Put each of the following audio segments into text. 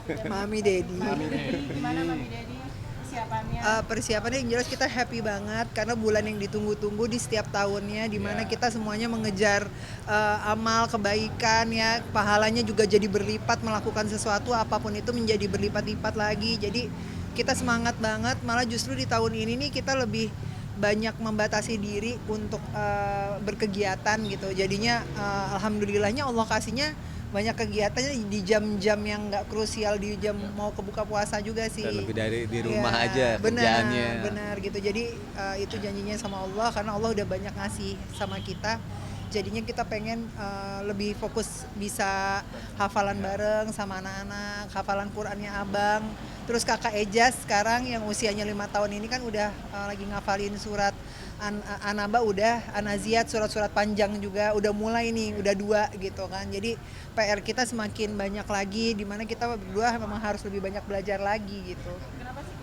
Mami Dedi. Mami Dedi, gimana Mami Dedi persiapannya? Persiapannya yang jelas kita happy banget karena bulan yang ditunggu-tunggu di setiap tahunnya, di mana kita semuanya mengejar amal kebaikan ya, pahalanya juga jadi berlipat, melakukan sesuatu apapun itu menjadi berlipat-lipat lagi. Jadi kita semangat banget, malah justru di tahun ini nih kita lebih banyak membatasi diri untuk berkegiatan gitu. Jadinya alhamdulillahnya Allah kasihnya banyak kegiatannya di jam-jam yang nggak krusial, di jam mau kebuka puasa juga sih. Dan lebih dari di rumah Ya, aja kerjaannya. benar gitu. Jadi itu janjinya sama Allah karena Allah udah banyak ngasih sama kita. Jadinya kita pengen lebih fokus bisa hafalan bareng sama anak-anak, hafalan Qur'annya Abang. Terus kakak Ejaz sekarang yang usianya 5 tahun ini kan udah lagi ngafalin surat Anaba, udah Anaziat, surat-surat panjang juga udah mulai nih, udah 2 gitu kan. Jadi PR kita semakin banyak lagi, dimana kita berdua memang harus lebih banyak belajar lagi gitu. Kenapa sih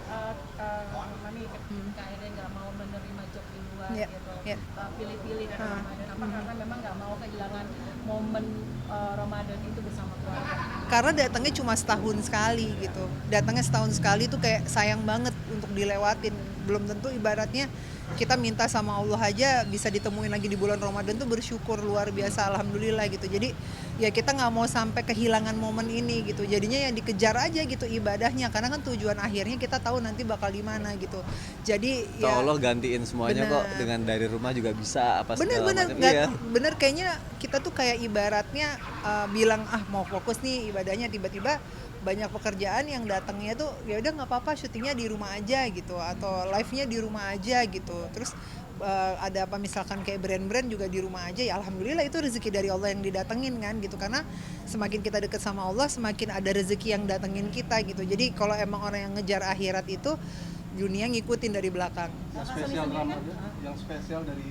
Mami ketika akhirnya nggak mau menerima job di luar Iya, gitu, iya. pilih-pilih dari Ramadan? Apa karena memang nggak mau kehilangan momen Ramadan itu bersama keluarga? Karena datangnya cuma setahun sekali gitu, datangnya setahun sekali tuh kayak sayang banget untuk dilewatin. Belum tentu ibaratnya kita minta sama Allah aja bisa ditemuin lagi di bulan Ramadan tuh bersyukur luar biasa, alhamdulillah gitu. Jadi ya kita nggak mau sampai kehilangan momen ini gitu, jadinya ya dikejar aja gitu ibadahnya, karena kan tujuan akhirnya kita tahu nanti bakal di mana gitu. Jadi Toh ya Allah gantiin semuanya kok, benar. dengan dari rumah juga bisa apa segala Bener-bener macam. Iya. bener kayaknya kita tuh kayak ibaratnya bilang mau fokus nih ibadahnya, tiba-tiba banyak pekerjaan yang datangnya tuh ya udah nggak apa-apa, syutingnya di rumah aja gitu atau live-nya di rumah aja gitu. Terus ada apa misalkan kayak brand-brand juga di rumah aja, ya alhamdulillah itu rezeki dari Allah yang didatengin kan gitu, karena semakin kita deket sama Allah semakin ada rezeki yang datengin kita gitu. Jadi kalau emang orang yang ngejar akhirat itu dunia ngikutin dari belakang. Nah, Kak Sony Spesial sendiri kan Ramadan, yang spesial dari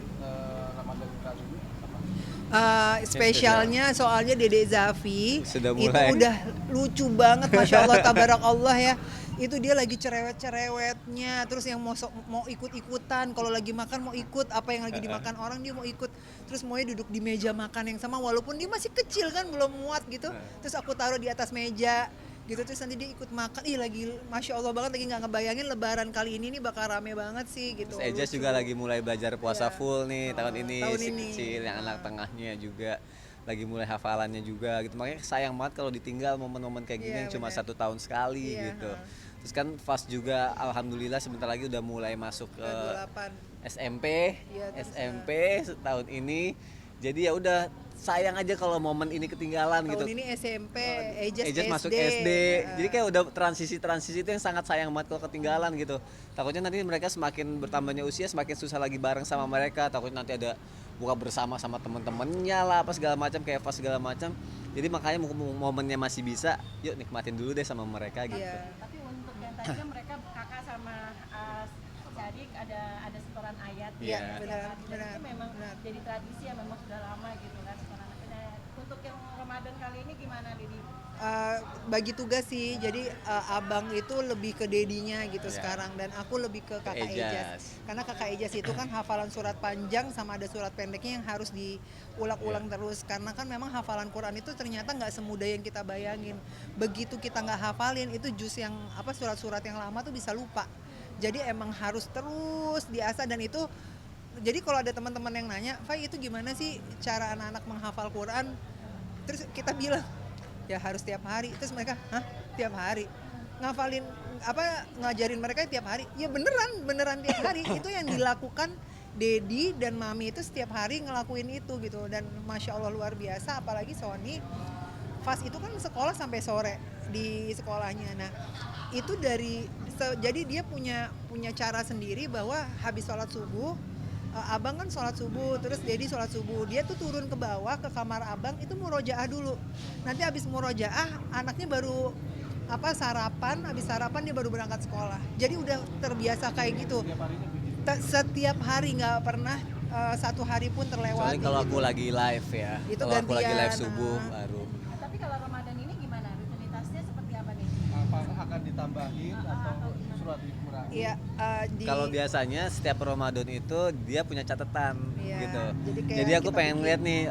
Ramadan kali ini apa? Spesialnya soalnya Dede Zafi Sudah itu mulai. udah lucu banget, masya Allah tabarak Allah ya. Itu dia lagi cerewet-cerewetnya, terus yang mau ikut-ikutan, kalau lagi makan mau ikut apa yang lagi dimakan orang dia mau ikut, terus maunya duduk di meja makan yang sama walaupun dia masih kecil kan belum muat gitu, terus aku taruh di atas meja gitu, terus nanti dia ikut makan. Ih lagi masya Allah banget, lagi nggak ngebayangin lebaran kali ini nih bakal rame banget sih gitu. Terus Ejas Lucu. juga lagi mulai belajar puasa Iya. full nih tahun ini, tahun si ini. kecil yang anak tengahnya juga lagi mulai hafalannya juga gitu. Makanya sayang banget kalau ditinggal momen-momen kayak gini Iya, yang cuma benar. 1 tahun sekali Iya, gitu. Terus kan Fast juga alhamdulillah sebentar lagi udah mulai masuk ke 28. SMP, Iya, terus, SMP tahun ini. Jadi ya udah sayang aja kalau momen ini ketinggalan gitu. Tahun ini SMP, Ejas Ejas masuk SD. SD. Jadi kayak udah transisi itu yang sangat sayang banget kalau ketinggalan gitu. Takutnya nanti mereka semakin bertambahnya usia semakin susah lagi bareng sama mereka. Takutnya nanti ada buka bersama sama temen-temennya lah apa segala macam, kayak apa segala macam. Jadi makanya momennya masih bisa, yuk nikmatin dulu deh sama mereka gitu. Iya. tapi untuk yang tadi kan mereka kakak sama si adik ada setoran ayat Iya, ya, benar, dan benar, itu memang benar. jadi tradisi yang memang sudah lama gitu kan setoran ayat. Nah, untuk yang Ramadan kali ini gimana Didi? Bagi tugas sih, jadi abang itu lebih ke dedinya gitu Iya. sekarang, dan aku lebih ke kakak Ejas. Ejas. Karena kakak Ejas itu kan hafalan surat panjang sama ada surat pendeknya yang harus diulang-ulang terus. Karena kan memang hafalan Quran itu ternyata nggak semudah yang kita bayangin. Begitu kita nggak hafalin itu juz yang apa surat-surat yang lama tuh bisa lupa. Jadi emang harus terus diasah, dan itu jadi kalau ada teman-teman yang nanya, "Fai, itu gimana sih cara anak-anak menghafal Quran?" Terus kita bilang, ya harus tiap hari. Terus mereka, hah, tiap hari ngafalin apa, ngajarin mereka tiap hari? Ya beneran tiap hari. Itu yang dilakukan Dedi dan Mami itu setiap hari ngelakuin itu gitu, dan masya Allah luar biasa. Apalagi Sony Fast itu kan sekolah sampai sore di sekolahnya. Nah itu jadi dia punya cara sendiri bahwa habis sholat subuh, abang kan sholat subuh, terus Dedi sholat subuh, dia tuh turun ke bawah ke kamar abang itu murojaah dulu. Nanti habis murojaah anaknya baru sarapan, habis sarapan dia baru berangkat sekolah. Jadi udah terbiasa kayak gitu. Tiap harinya begitu. Setiap hari, nggak pernah satu hari pun terlewati. Kecuali kalau aku gitu. lagi live ya. Itu Kalau aku lagi gantian, live subuh baru. Nah, tapi kalau Ramadan ini gimana? Rutinitasnya seperti apa nih? Apa akan ditambahin atau surat dikurangi? Iya, Kalau biasanya setiap Ramadan itu dia punya catatan Iya, gitu. jadi kayak Jadi aku kita pengen bikin. lihat nih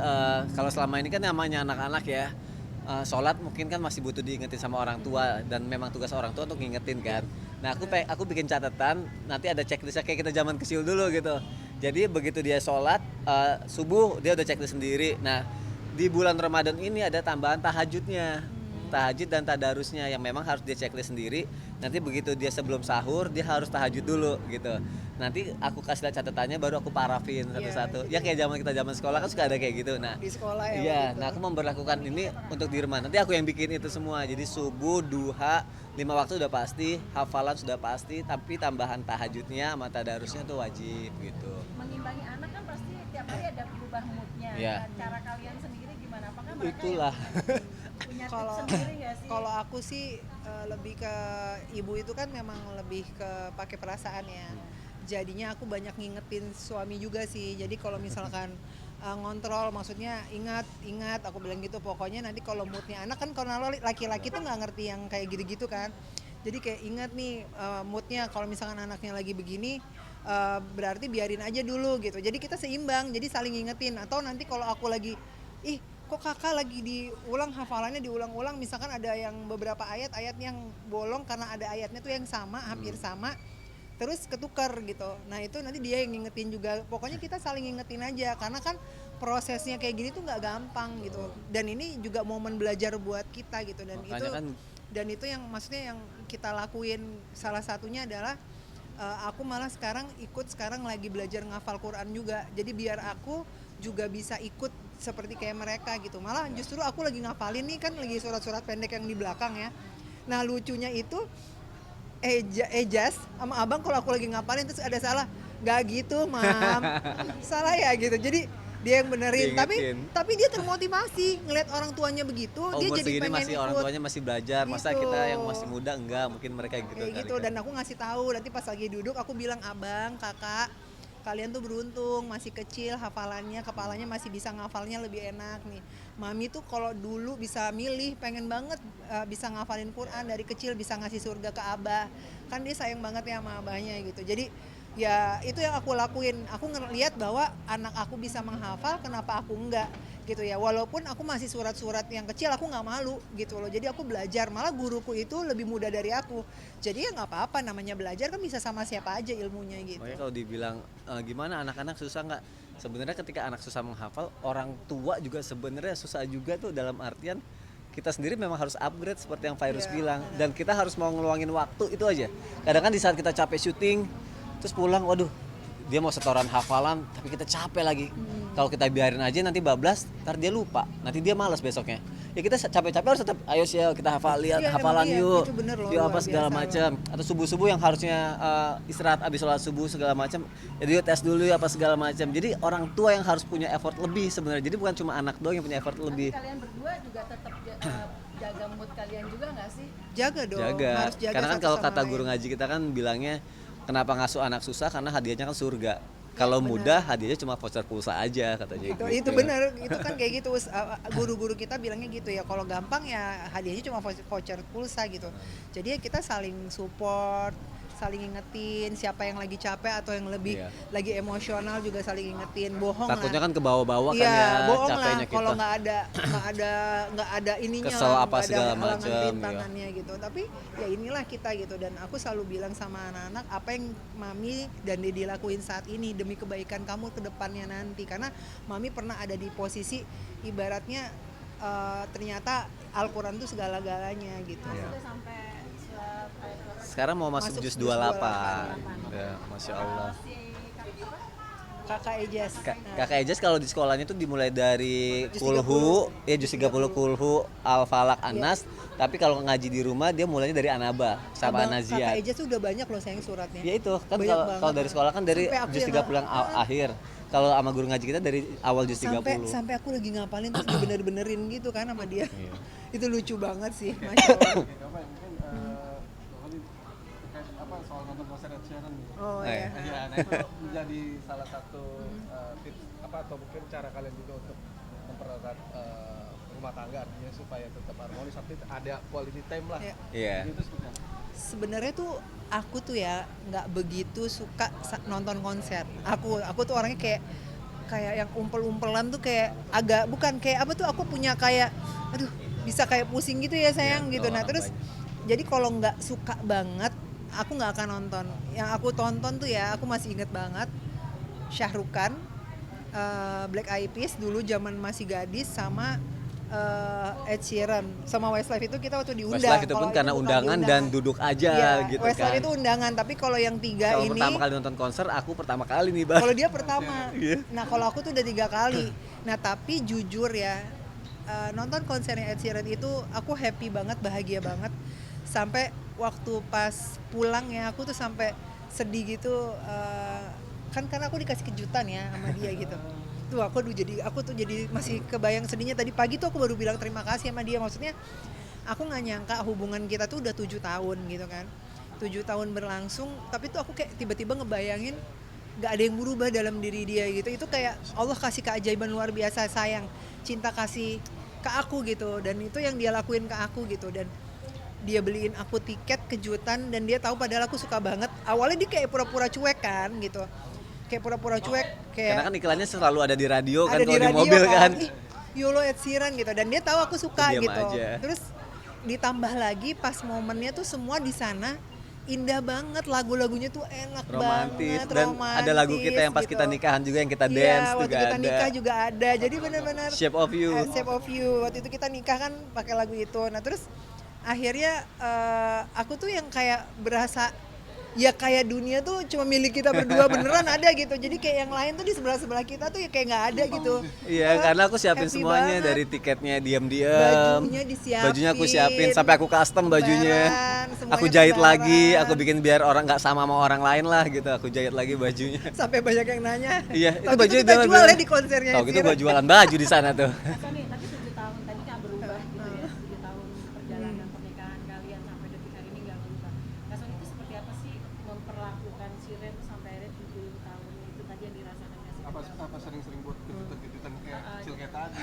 kalau selama ini kan namanya anak-anak ya, sholat mungkin kan masih butuh diingetin sama orang tua dan memang tugas orang tua untuk ngingetin kan. Nah aku bikin catatan nanti ada checklistnya kayak kita zaman kecil dulu gitu. Jadi begitu dia sholat subuh dia udah checklist sendiri. Nah di bulan Ramadan ini ada tambahan tahajudnya, tahajud dan tadarusnya yang memang harus dia checklist sendiri. Nanti begitu dia sebelum sahur dia harus tahajud dulu gitu. Nanti aku kasih lihat catatannya baru aku parafin satu-satu. Ya kayak kita zaman sekolah kan suka ada kayak gitu. Nah Di sekolah ya. iya, gitu. nah aku memberlakukan ini untuk di rumah. Nanti aku yang bikin itu semua. Jadi subuh, duha, 5 waktu udah pasti, hafalan sudah pasti, tapi tambahan tahajudnya sama tadarusnya tuh wajib gitu. Mengimbangi anak kan pasti tiap hari ada berubah moodnya. Iya. Nah, cara kalian sendiri gimana? Apakah mereka Itulah. punya tips Kalau sendiri nggak sih? kalau aku sih lebih ke ibu itu kan memang lebih ke pakai perasaan ya. Jadinya aku banyak ngingetin suami juga sih. Jadi kalau misalkan ngontrol, maksudnya ingat aku bilang gitu. Pokoknya nanti kalau moodnya anak kan, kalau laki-laki tuh nggak ngerti yang kayak gitu-gitu kan. Jadi kayak ingat nih moodnya kalau misalkan anaknya lagi begini, berarti biarin aja dulu gitu. Jadi kita seimbang, jadi saling ingetin. Atau nanti kalau aku lagi, ih kok kakak lagi diulang hafalannya diulang-ulang, misalkan ada yang beberapa ayat yang bolong karena ada ayatnya tuh yang sama, hampir sama, terus ketukar gitu. Nah itu nanti dia yang ngingetin juga. Pokoknya kita saling ngingetin aja, karena kan prosesnya kayak gini tuh nggak gampang gitu. Dan ini juga momen belajar buat kita gitu. Dan Makanya itu yang maksudnya yang kita lakuin, salah satunya adalah aku malah sekarang lagi belajar ngafal Quran juga. Jadi biar aku juga bisa ikut seperti kayak mereka gitu. Malah justru aku lagi ngafalin nih kan, lagi surat-surat pendek yang di belakang ya. Nah lucunya itu Ejas sama abang kalau aku lagi ngapalin terus ada salah, nggak gitu mam, salah ya gitu. Jadi dia yang benerin, tapi dia termotivasi ngelihat orang tuanya begitu, dia umur jadi segini pengen masih ikut. orang tuanya masih belajar, masa Gitu. kita yang masih muda enggak, mungkin mereka gitu Kayak kali gitu. kan. Dan aku ngasih tahu nanti pas lagi duduk, aku bilang abang, kakak, kalian tuh beruntung masih kecil, hafalannya, kepalanya masih bisa ngafalnya lebih enak nih. Mami tuh kalau dulu bisa milih, pengen banget bisa ngafalin Quran dari kecil, bisa ngasih surga ke abah. Kan dia sayang banget ya sama abahnya gitu. Jadi ya itu yang aku lakuin. Aku ngeliat bahwa anak aku bisa menghafal, kenapa aku enggak gitu ya. Walaupun aku masih surat-surat yang kecil, aku nggak malu gitu loh. Jadi aku belajar, malah guruku itu lebih muda dari aku. Jadi ya nggak apa-apa, namanya belajar kan bisa sama siapa aja ilmunya gitu. Makanya kalau dibilang gimana anak-anak susah nggak? Sebenarnya ketika anak susah menghafal, orang tua juga sebenarnya susah juga tuh, dalam artian kita sendiri memang harus upgrade seperti yang Virus bilang, dan kita harus mau ngeluangin waktu itu aja. Kadang kan di saat kita capek syuting, terus pulang, waduh dia mau setoran hafalan tapi kita capek lagi. Kalau kita biarin aja nanti bablas, ntar dia lupa, nanti dia malas besoknya. Ya kita capek-capek harus tetap, ayo sih kita hafal, lihat Iya, hafalan emang iya, yuk, itu bener loh, yuk apa luar segala biasa macam. Atau subuh-subuh yang harusnya istirahat abis sholat subuh segala macam, jadi yuk tes dulu ya apa segala macam. Jadi orang tua yang harus punya effort lebih sebenarnya. Jadi bukan cuma anak doang yang punya effort lebih. Kalian berdua juga tetap jaga mood kalian juga nggak sih? Jaga dong, Jaga. harus jaga. Karena kan satu kalau sama kata lain. guru ngaji kita kan bilangnya, kenapa ngasuh anak susah, karena hadiahnya kan surga. Kalau mudah hadiahnya cuma voucher pulsa aja katanya gitu. Itu benar, itu kan kayak gitu. Guru-guru kita bilangnya gitu ya, kalau gampang ya hadiahnya cuma voucher pulsa gitu. Jadi ya kita saling support, saling ingetin, siapa yang lagi capek atau yang lebih lagi emosional juga saling ingetin. Bohong Takutnya lah. kan kebawa-bawa kan Iya, ya bohong lah capeknya kita. kalau nggak ada ininya, Kesel lah, apa nggak segala ada halangan macem, iya. rintangannya gitu. Tapi ya inilah kita gitu, dan aku selalu bilang sama anak-anak, apa yang mami dan Dedi lakuin saat ini demi kebaikan kamu ke depannya nanti. Karena mami pernah ada di posisi ibaratnya ternyata Al-Quran itu segala-galanya gitu. Sudah sampai surat ayat berapa? Sekarang mau masuk Masuk juz juz 28. Ya, Masya Allah. Si Kakak Ejas. Kakak Ejas kalau di sekolahnya tuh dimulai dari Juz kulhu, 30. ya juz 30 kulhu, al-falak, anas. Tapi kalau ngaji di rumah dia mulainya dari anaba sama Kakak anaziat. Ejas tuh udah banyak loh sayang suratnya. Ya itu kan Banyak kalau banget. dari sekolah kan dari Sampai aku juz yang 30 yang akhir. Kalau sama guru ngaji kita dari awal juz 30. Sampai aku lagi ngapalin terus dia bener-benerin gitu kan sama dia. Iya. Itu lucu banget sih, Masya Allah. Oke, apa ya, mungkin Rohani terkait apa soal nonton konser Ed Sheeran gitu. Oh Eh. ya. Ya, nah itu menjadi salah satu tips apa atau mungkin cara kalian juga untuk mempererat rumah tangga, artinya supaya tetap harmonis tapi ada quality time lah. Iya. Iya. Itu seperti apa? Sebenarnya tuh aku tuh ya nggak begitu suka nonton konser. Aku tuh orangnya kayak yang umpel-umpelan tuh, kayak agak bukan kayak apa tuh, aku punya kayak aduh bisa kayak pusing gitu ya sayang Iya, gitu. kalau Nah orang terus jadi kalau nggak suka banget aku nggak akan nonton. Yang aku tonton tuh ya aku masih inget banget Shah Rukh Khan, Black Eyed Peas dulu zaman masih gadis, sama Ed Sheeran sama Westlife itu kita waktu diundang. Westlife itu pun Kalau karena bukan undangan dan diundangan. duduk aja Iya, gitu Westlife kan. itu undangan, tapi kalau yang tiga Kalau ini pertama kali nonton konser, aku pertama kali nih Bang. kalau dia pertama. Iya. Nah kalau aku tuh udah 3 kali. Nah tapi jujur ya, nonton konsernya Ed Sheeran itu aku happy banget, bahagia banget. Sampai waktu pas pulang ya aku tuh sampai sedih gitu. Kan karena aku dikasih kejutan ya sama dia gitu. Tuh aku tuh jadi masih kebayang sedihnya. Tadi pagi tuh aku baru bilang terima kasih sama dia. Maksudnya aku nggak nyangka hubungan kita tuh udah 7 tahun gitu kan. 7 tahun berlangsung, tapi tuh aku kayak tiba-tiba ngebayangin gak ada yang berubah dalam diri dia gitu. Itu kayak Allah kasih keajaiban luar biasa, sayang, cinta kasih ke aku gitu. Dan itu yang dia lakuin ke aku gitu. Dan dia beliin aku tiket kejutan dan dia tahu padahal aku suka banget. Awalnya dia kayak pura-pura cuek kan gitu. Kayak pura-pura cuek kayak Karena kan iklannya selalu ada di radio kan ada kalau di radio mobil kan. Ih, YOLO Ed Sheeran gitu, dan dia tahu aku suka Diam gitu. aja. Terus ditambah lagi pas momennya tuh semua di sana indah banget, lagu-lagunya tuh enak Romantis banget, dan ada lagu kita yang pas gitu. kita nikahan juga yang kita Iya, dance waktu juga kita ada. nikah juga ada. Jadi benar-benar Shape of You. Shape of You. Waktu itu kita nikah kan pakai lagu itu. Nah, terus akhirnya aku tuh yang kayak berasa ya kayak dunia tuh cuma milik kita berdua beneran ada gitu. Jadi kayak yang lain tuh di sebelah-sebelah kita tuh ya kayak nggak ada gitu. Iya, karena aku siapin Happy semuanya banget. dari tiketnya diam-diam. Bajunya disiapin. Bajunya aku siapin sampai aku custom bajunya. Lebaran, semuanya Aku jahit lebaran. lagi, aku bikin biar orang nggak sama orang lain lah gitu. Aku jahit lagi bajunya. Sampai banyak yang nanya. Iya, itu Tahu baju gitu kita itu jual ya di konsernya. Tahu Ed gitu Sheeran. gua jualan baju di sana tuh. Kak Sony, tapi 7 tahun tadi kan berubah gitu ya, 7 tahun perjalanan pernikahan kalian sampai detik hari ini nggak berubah. Kak Sony itu seperti apa sih memperlakukan si Ren tuh sampai akhirnya 7 tahun itu tadi yang dirasakan nggak sih? Apa sering-sering buat kejutan-kejutan kayak kecil kayak tadi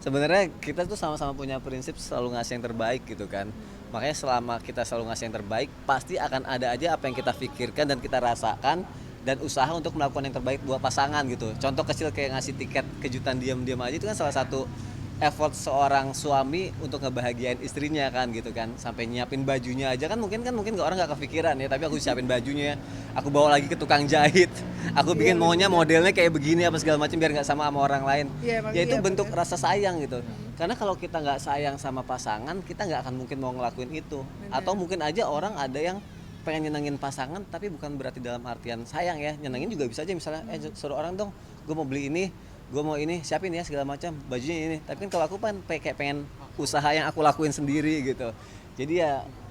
Sebenarnya kita tuh sama-sama punya prinsip selalu ngasih yang terbaik gitu kan. Makanya selama kita selalu ngasih yang terbaik, pasti akan ada aja apa yang kita pikirkan dan kita rasakan dan usaha untuk melakukan yang terbaik buat pasangan gitu. Contoh kecil kayak ngasih tiket kejutan diam-diam aja itu kan salah satu effort seorang suami untuk ngebahagiain istrinya kan gitu kan. Sampai nyiapin bajunya aja kan mungkin orang nggak kepikiran ya, tapi aku siapin bajunya, aku bawa lagi ke tukang jahit, aku bikin maunya modelnya kayak begini apa segala macam biar nggak sama orang lain. Iya, emang Ya itu iya, bentuk bener. rasa sayang gitu. Karena kalau kita nggak sayang sama pasangan, kita nggak akan mungkin mau ngelakuin itu. Atau mungkin aja orang ada yang pengen nyenengin pasangan tapi bukan berarti dalam artian sayang ya. Nyenengin juga bisa aja misalnya suruh orang dong, gue mau beli ini, gue mau ini, siapin ya segala macam, bajunya ini. Tapi kan kalau aku kan kayak pengen usaha yang aku lakuin sendiri gitu. Jadi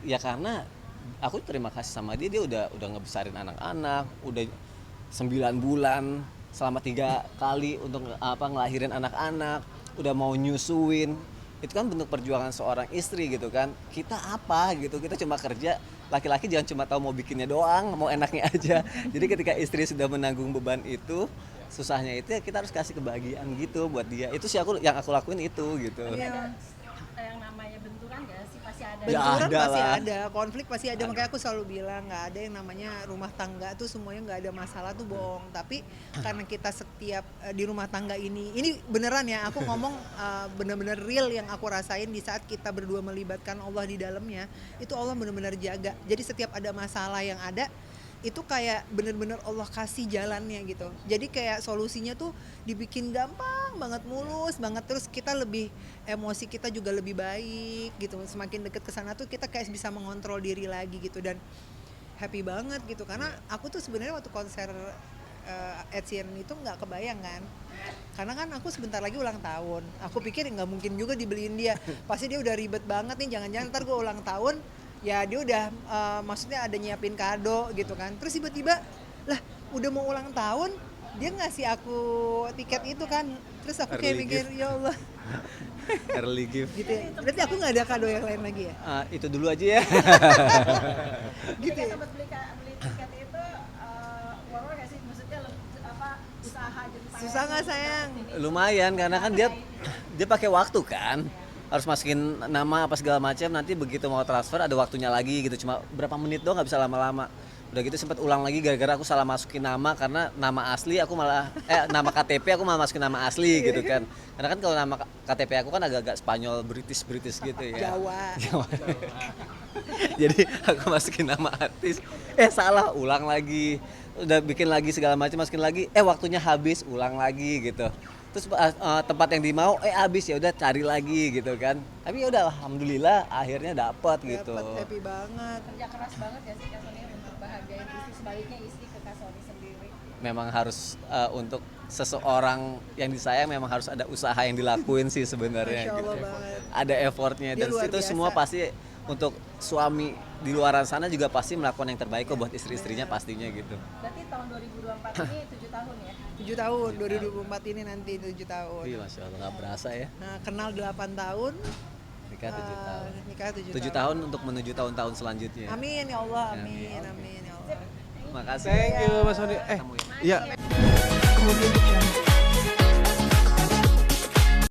ya karena aku terima kasih sama dia udah ngebesarin anak-anak, udah 9 bulan selama 3 kali untuk ngelahirin anak-anak, udah mau nyusuin. Itu kan bentuk perjuangan seorang istri gitu kan. Kita apa gitu, kita cuma kerja. Laki-laki jangan cuma tahu mau bikinnya doang, mau enaknya aja. Jadi ketika istri sudah menanggung beban itu, susahnya itu ya kita harus kasih kebahagiaan gitu buat dia. Itu sih yang aku lakuin itu gitu. Iya. Yang namanya benturan nggak sih pasti ada. Ya, Benturan ada pasti lah. ada, konflik pasti ada. Makanya aku selalu bilang nggak ada yang namanya rumah tangga tuh semuanya nggak ada masalah tuh bohong. Tapi karena kita setiap di rumah tangga ini beneran ya, aku ngomong bener-bener real yang aku rasain di saat kita berdua melibatkan Allah di dalamnya, itu Allah bener-bener jaga. Jadi setiap ada masalah yang ada, itu kayak bener-bener Allah kasih jalannya gitu. Jadi kayak solusinya tuh dibikin gampang banget, mulus banget. Terus kita lebih, emosi kita juga lebih baik gitu. Semakin deket ke sana tuh kita kayak bisa mengontrol diri lagi gitu. Dan happy banget gitu. Karena aku tuh sebenarnya waktu konser Ed Sheeran itu nggak kebayang kan. Karena kan aku sebentar lagi ulang tahun. Aku pikir nggak mungkin juga dibeliin dia. Pasti dia udah ribet banget nih, jangan-jangan ntar gue ulang tahun ya dia udah maksudnya ada nyiapin kado gitu kan. Terus tiba-tiba lah udah mau ulang tahun dia ngasih aku tiket itu kan. Terus aku kayak Early mikir ya Allah Early gift. gitu ya. Berarti aku nggak ada kado yang lain lagi ya? Itu dulu aja ya. Gitu ya? Sempat beli tiket itu war nggak sih? Maksudnya usaha jadi Susah nggak sayang? Lumayan karena kan dia pakai waktu kan. Harus masukin nama apa segala macam, nanti begitu mau transfer ada waktunya lagi gitu, cuma berapa menit doang, nggak bisa lama-lama. Udah gitu sempat ulang lagi gara-gara aku salah masukin nama, karena nama asli aku malah nama KTP aku malah masukin nama asli gitu kan. Karena kan kalau nama KTP aku kan agak-agak Spanyol, British gitu ya. Jawa. Jadi aku masukin nama artis, salah, ulang lagi. Udah bikin lagi segala macam, masukin lagi, waktunya habis, ulang lagi gitu. Terus tempat yang dimau habis, ya udah cari lagi gitu kan. Tapi ya udah alhamdulillah akhirnya dapat gitu. Dapat, happy banget. Kerja keras banget ya sih Kak Sony untuk bahagiain istri, sebaliknya istri ke Kak Sony sendiri. Memang harus untuk seseorang yang disayang memang harus ada usaha yang dilakuin sih sebenarnya Masya Allah gitu. banget. Ada effortnya, Dia dan luar itu biasa. semua pasti untuk suami di luar sana juga pasti melakukan yang terbaik kok buat istri-istrinya pastinya gitu. Berarti tahun 2024 ini 7 tahun ya? 7 tahun, 2024 ini nanti 7 tahun. Iya, Masya Allah, nggak berasa ya. Nah, kenal 8 tahun, Nikah 7 tahun. nikah 7 7 tahun untuk menuju tahun-tahun selanjutnya. Amin ya Allah, amin ya Allah. Makasih. Thank you Mas Sony. Ketemu ya. Iya. Kemudian